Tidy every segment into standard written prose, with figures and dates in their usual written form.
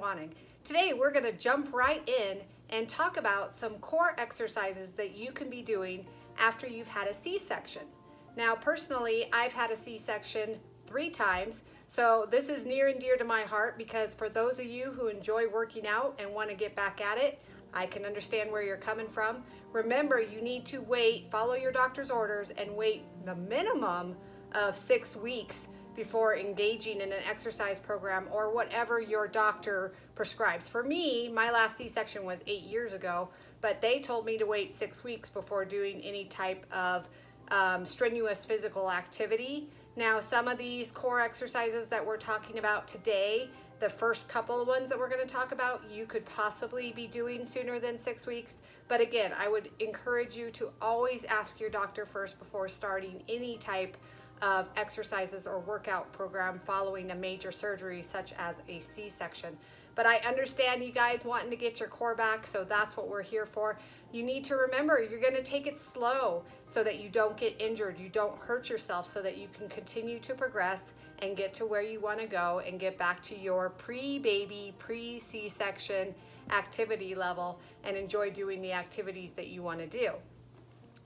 wanting. Today we're going to jump right in and talk about some core exercises that you can be doing after you've had a C-section. Now personally, I've had a C-section 3 times, so this is near and dear to my heart because for those of you who enjoy working out and want to get back at it, I can understand where you're coming from. Remember, you need to wait, follow your doctor's orders, and wait the minimum of 6 weeks before engaging in an exercise program or whatever your doctor prescribes. For me, my last C-section was 8 years ago, but they told me to wait 6 weeks before doing any type of strenuous physical activity. Now, some of these core exercises that we're talking about today, the first couple of ones that we're going to talk about, you could possibly be doing sooner than 6 weeks. But again, I would encourage you to always ask your doctor first before starting any type of exercises or workout program following a major surgery such as a C-section. But I understand you guys wanting to get your core back, so that's what we're here for. You need to remember you're going to take it slow so that you don't get injured, you don't hurt yourself, so that you can continue to progress and get to where you want to go and get back to your pre-baby, pre-C-section activity level and enjoy doing the activities that you want to do.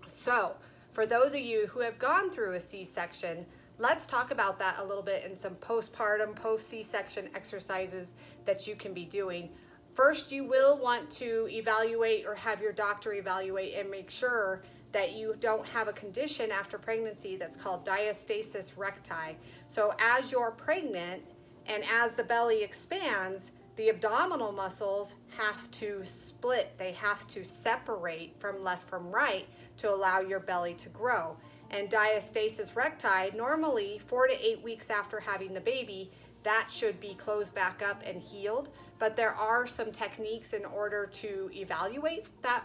So, for those of you who have gone through a C-section, let's talk about that a little bit in some postpartum, post-C-section exercises that you can be doing. First, you will want to evaluate or have your doctor evaluate and make sure that you don't have a condition after pregnancy that's called Diastasis Recti. So as you're pregnant and as the belly expands, the abdominal muscles have to split. They have to separate from left from right to allow your belly to grow. And diastasis recti, normally 4 to 8 weeks after having the baby, that should be closed back up and healed. But there are some techniques in order to evaluate that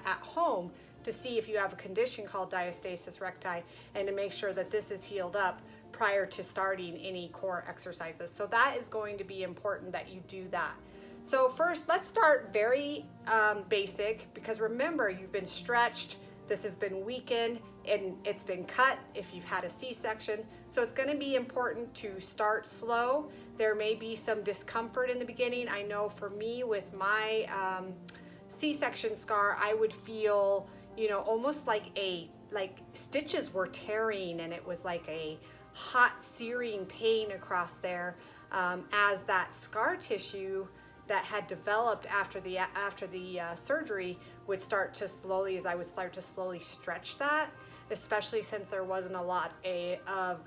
at home to see if you have a condition called diastasis recti and to make sure that this is healed up prior to starting any core exercises. So that is going to be important that you do that. So first, let's start very basic, because remember, you've been stretched, this has been weakened, and it's been cut if you've had a C-section. So it's going to be important to start slow. There may be some discomfort in the beginning. I know for me with my C-section scar, I would feel, almost like stitches were tearing, and it was like a hot searing pain across there as that scar tissue that had developed after the surgery would start to slowly, as I would start to slowly stretch that, especially since there wasn't a lot of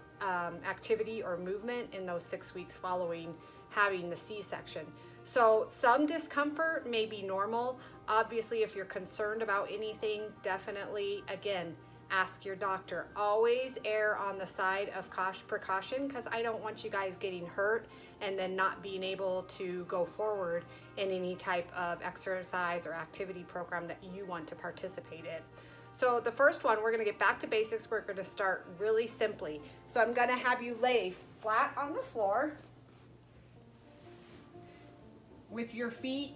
activity or movement in those 6 weeks following having the C-section. So some discomfort may be normal. Obviously, if you're concerned about anything, definitely, again, ask your doctor. Always err on the side of precaution, because I don't want you guys getting hurt and then not being able to go forward in any type of exercise or activity program that you want to participate in. So the first one, we're going to get back to basics. We're going to start really simply. So I'm going to have you lay flat on the floor with your feet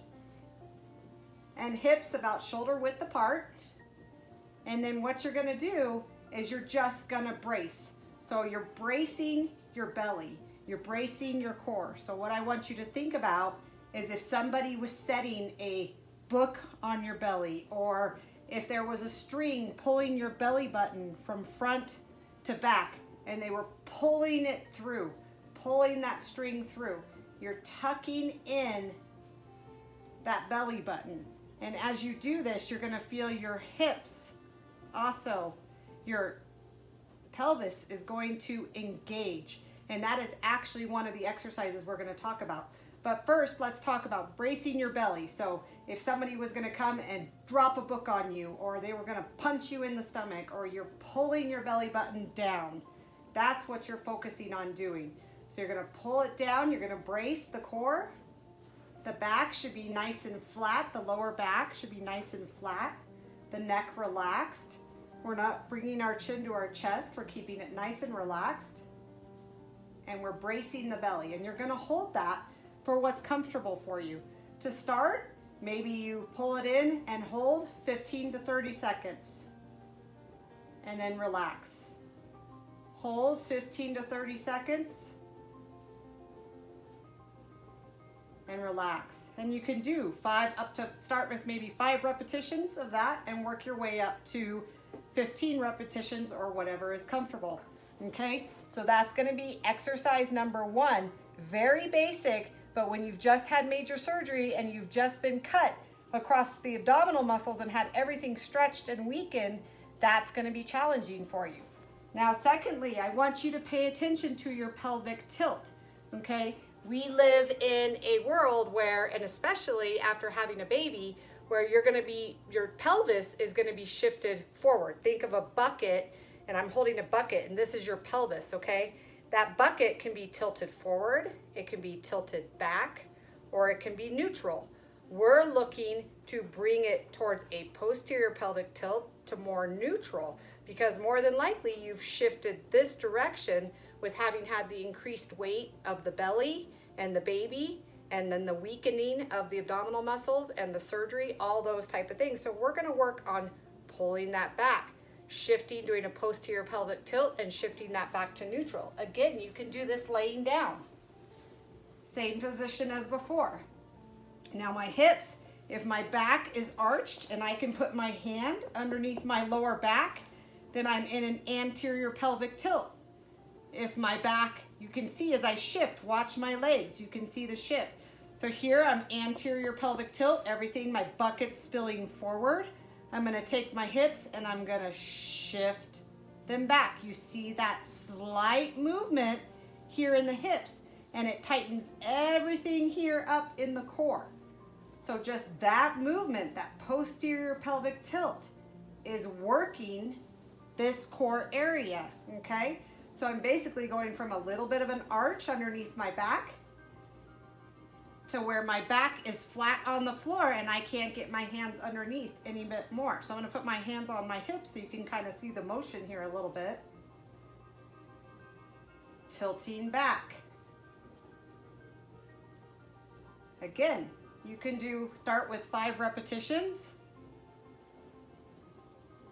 and hips about shoulder width apart. And then what you're gonna do is you're just gonna brace. So you're bracing your belly, you're bracing your core. So what I want you to think about is if somebody was setting a book on your belly, or if there was a string pulling your belly button from front to back, and they were pulling it through, pulling that string through, you're tucking in that belly button. And as you do this, you're gonna feel your hips, also your pelvis is going to engage. And that is actually one of the exercises we're gonna talk about. But first, let's talk about bracing your belly. So if somebody was gonna come and drop a book on you, or they were gonna punch you in the stomach, or you're pulling your belly button down, that's what you're focusing on doing. So you're gonna pull it down, you're gonna brace the core. The back should be nice and flat. The lower back should be nice and flat. The neck relaxed. We're not bringing our chin to our chest. We're keeping it nice and relaxed. And we're bracing the belly. And you're going to hold that for what's comfortable for you. To start, maybe you pull it in and hold 15 to 30 seconds. And then relax. Hold 15 to 30 seconds. and relax. And you can do start with maybe 5 repetitions of that and work your way up to 15 repetitions or whatever is comfortable. Okay, so that's going to be exercise number 1. Very basic, but when you've just had major surgery and you've just been cut across the abdominal muscles and had everything stretched and weakened, that's going to be challenging for you. Now, secondly, I want you to pay attention to your pelvic tilt. Okay, we live in a world where, and especially after having a baby, where your pelvis is going to be shifted forward. Think of a bucket, and I'm holding a bucket, and this is your pelvis, okay? That bucket can be tilted forward, it can be tilted back, or it can be neutral. We're looking to bring it towards a posterior pelvic tilt to more neutral, because more than likely you've shifted this direction with having had the increased weight of the belly and the baby, and then the weakening of the abdominal muscles and the surgery, all those type of things. So we're gonna work on pulling that back, shifting, doing a posterior pelvic tilt and shifting that back to neutral. Again, you can do this laying down. Same position as before. Now my hips, if my back is arched and I can put my hand underneath my lower back, then I'm in an anterior pelvic tilt. If my back, you can see as I shift, watch my legs, you can see the shift. So here I'm anterior pelvic tilt, everything, my bucket's spilling forward. I'm gonna take my hips and I'm gonna shift them back. You see that slight movement here in the hips, and it tightens everything here up in the core. So just that movement, that posterior pelvic tilt, is working this core area, okay? So I'm basically going from a little bit of an arch underneath my back to where my back is flat on the floor and I can't get my hands underneath any bit more. So I'm gonna put my hands on my hips so you can kind of see the motion here a little bit. Tilting back. Again, you can start with 5 repetitions,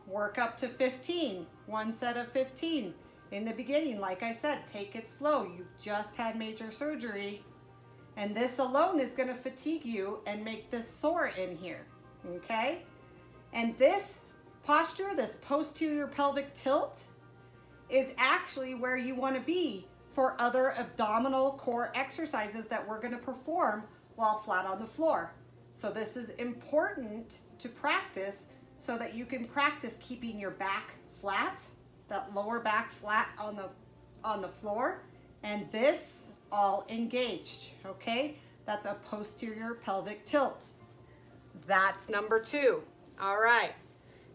work up to 15, 1 set of 15. In the beginning, like I said, take it slow. You've just had major surgery, and this alone is going to fatigue you and make this sore in here, okay? And this posture, this posterior pelvic tilt, is actually where you want to be for other abdominal core exercises that we're going to perform while flat on the floor. So this is important to practice so that you can practice keeping your back flat, that lower back flat on the floor, and this all engaged, okay? That's a posterior pelvic tilt. That's number 2. All right.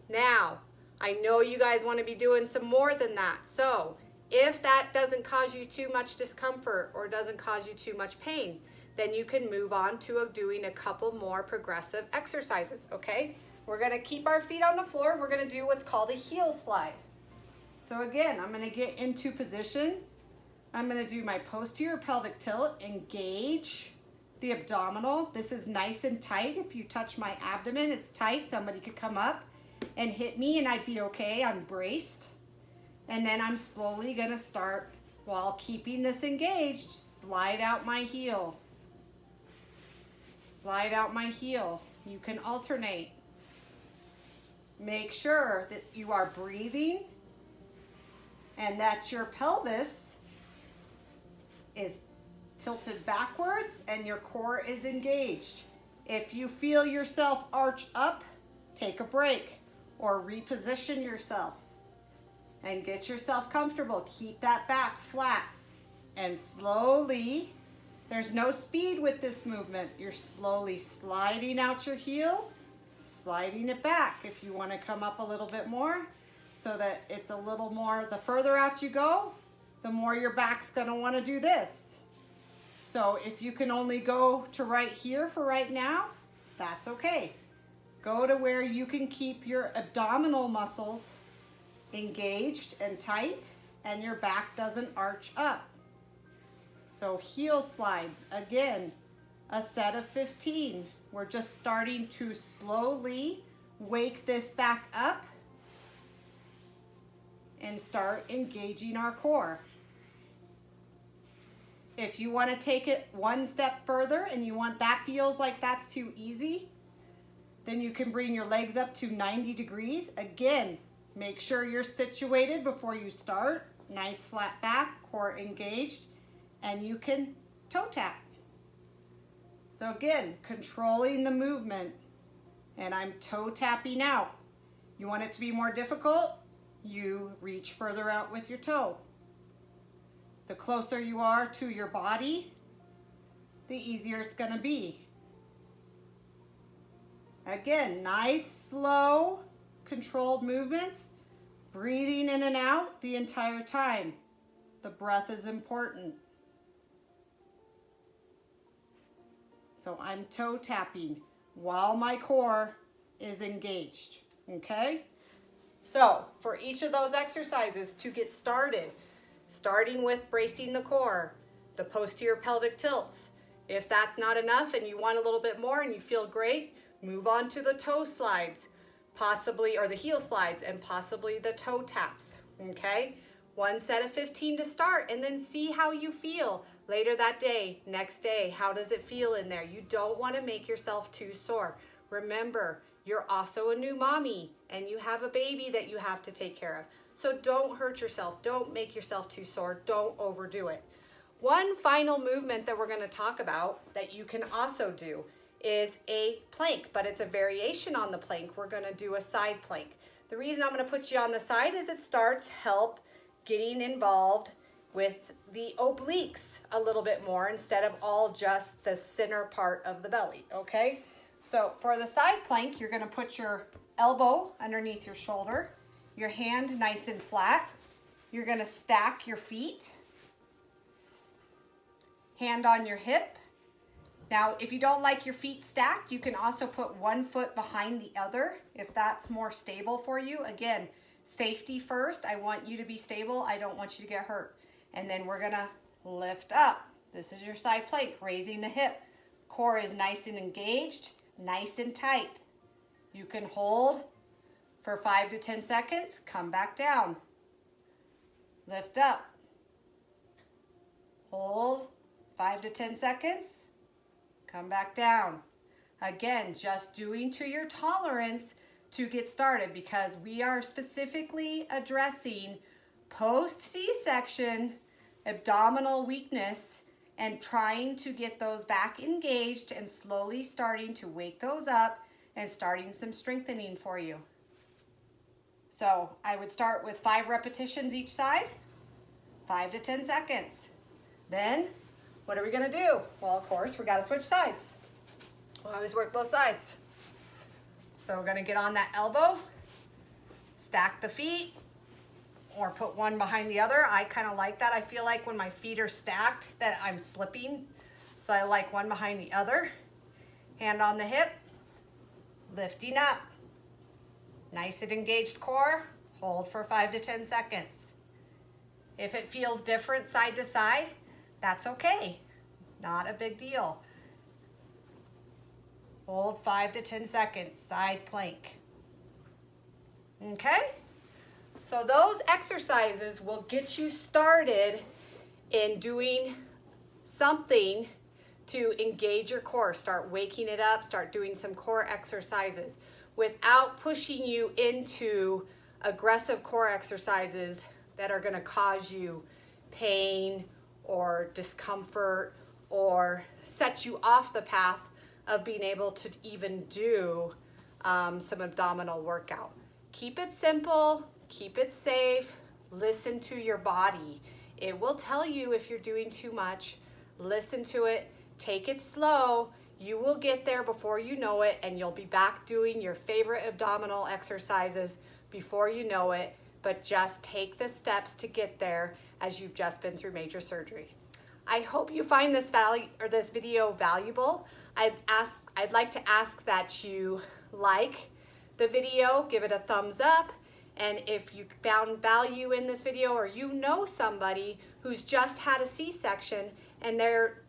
Now, I know you guys want to be doing some more than that. So if that doesn't cause you too much discomfort or doesn't cause you too much pain, then you can move on to doing a couple more progressive exercises, okay? We're gonna keep our feet on the floor. We're gonna do what's called a heel slide. So again, I'm gonna get into position. I'm gonna do my posterior pelvic tilt, engage the abdominal. This is nice and tight. If you touch my abdomen, it's tight. Somebody could come up and hit me and I'd be okay, I'm braced. And then I'm slowly gonna start, while keeping this engaged, slide out my heel. Slide out my heel. You can alternate. Make sure that you are breathing and that your pelvis is tilted backwards and your core is engaged. If you feel yourself arch up, take a break or reposition yourself and get yourself comfortable. Keep that back flat and slowly, there's no speed with this movement. You're slowly sliding out your heel, sliding it back. If you want to come up a little bit more so that it's a little more, the further out you go, the more your back's going to want to do this. So if you can only go to right here for right now, that's okay. Go to where you can keep your abdominal muscles engaged and tight and your back doesn't arch up. So heel slides, again, a set of 15. We're just starting to slowly wake this back up and start engaging our core. If you want to take it one step further and you want that feels like that's too easy, then you can bring your legs up to 90 degrees. Again, make sure you're situated before you start. Nice flat back, core engaged, and you can toe tap. So again, controlling the movement, and I'm toe tapping out. You want it to be more difficult, you reach further out with your toe. The closer you are to your body, the easier it's going to be. Again, nice, slow, controlled movements, breathing in and out the entire time. The breath is important. So I'm toe tapping while my core is engaged, okay? So for each of those exercises to get started, starting with bracing the core, the posterior pelvic tilts. If that's not enough and you want a little bit more and you feel great, move on to the toe slides, possibly, or the heel slides, and possibly the toe taps, okay? One set of 15 to start, and then see how you feel later that day, next day. How does it feel in there? You don't want to make yourself too sore. Remember, you're also a new mommy, and you have a baby that you have to take care of. So don't hurt yourself. Don't make yourself too sore. Don't overdo it. One final movement that we're going to talk about that you can also do is a plank, but it's a variation on the plank. We're going to do a side plank. The reason I'm going to put you on the side is it starts help getting involved with the obliques a little bit more instead of all just the center part of the belly, okay? So for the side plank, you're going to put your elbow underneath your shoulder, your hand nice and flat. You're going to stack your feet, hand on your hip. Now, if you don't like your feet stacked, you can also put one foot behind the other if that's more stable for you. Again, safety first. I want you to be stable. I don't want you to get hurt. And then we're gonna lift up. This is your side plank, raising the hip. Core is nice and engaged, nice and tight. You can hold for 5 to 10 seconds, come back down. Lift up. Hold 5 to 10 seconds, come back down. Again, just doing to your tolerance to get started, because we are specifically addressing post-C-section abdominal weakness and trying to get those back engaged and slowly starting to wake those up and starting some strengthening for you. So I would start with 5 repetitions each side, 5 to 10 seconds. Then what are we going to do? Well, of course, we got to switch sides. We'll always work both sides. So we're going to get on that elbow, stack the feet, or put one behind the other. I kind of like that. I feel like when my feet are stacked that I'm slipping. So I like one behind the other. Hand on the hip, lifting up. Nice and engaged core. Hold for 5 to 10 seconds. If it feels different side to side, that's okay. Not a big deal. Hold 5 to 10 seconds, side plank. Okay? So those exercises will get you started in doing something to engage your core. Start waking it up, start doing some core exercises without pushing you into aggressive core exercises that are going to cause you pain or discomfort or set you off the path of being able to even do some abdominal workout. Keep it simple, keep it safe, listen to your body. It will tell you if you're doing too much. Listen to it, take it slow. You will get there before you know it, and you'll be back doing your favorite abdominal exercises before you know it. But just take the steps to get there, as you've just been through major surgery. I hope you find this video valuable. I'd like to ask that you like the video, give it a thumbs up, and if you found value in this video, or you know somebody who's just had a C-section and they're,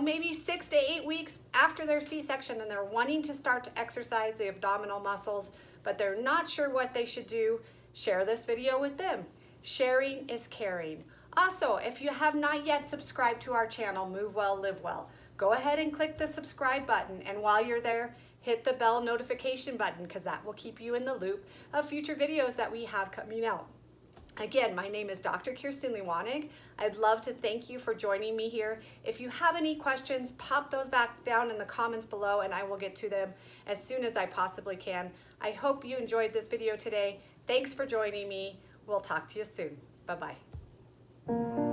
maybe 6 to 8 weeks after their C-section and they're wanting to start to exercise the abdominal muscles, but they're not sure what they should do, share this video with them. Sharing is caring. Also, if you have not yet subscribed to our channel, Move Well, Live Well, go ahead and click the subscribe button, and while you're there, hit the bell notification button because that will keep you in the loop of future videos that we have coming out. Again, my name is Dr. Kirsten Lewanig. I'd love to thank you for joining me here. If you have any questions, pop those back down in the comments below and I will get to them as soon as I possibly can. I hope you enjoyed this video today. Thanks for joining me. We'll talk to you soon. Bye-bye.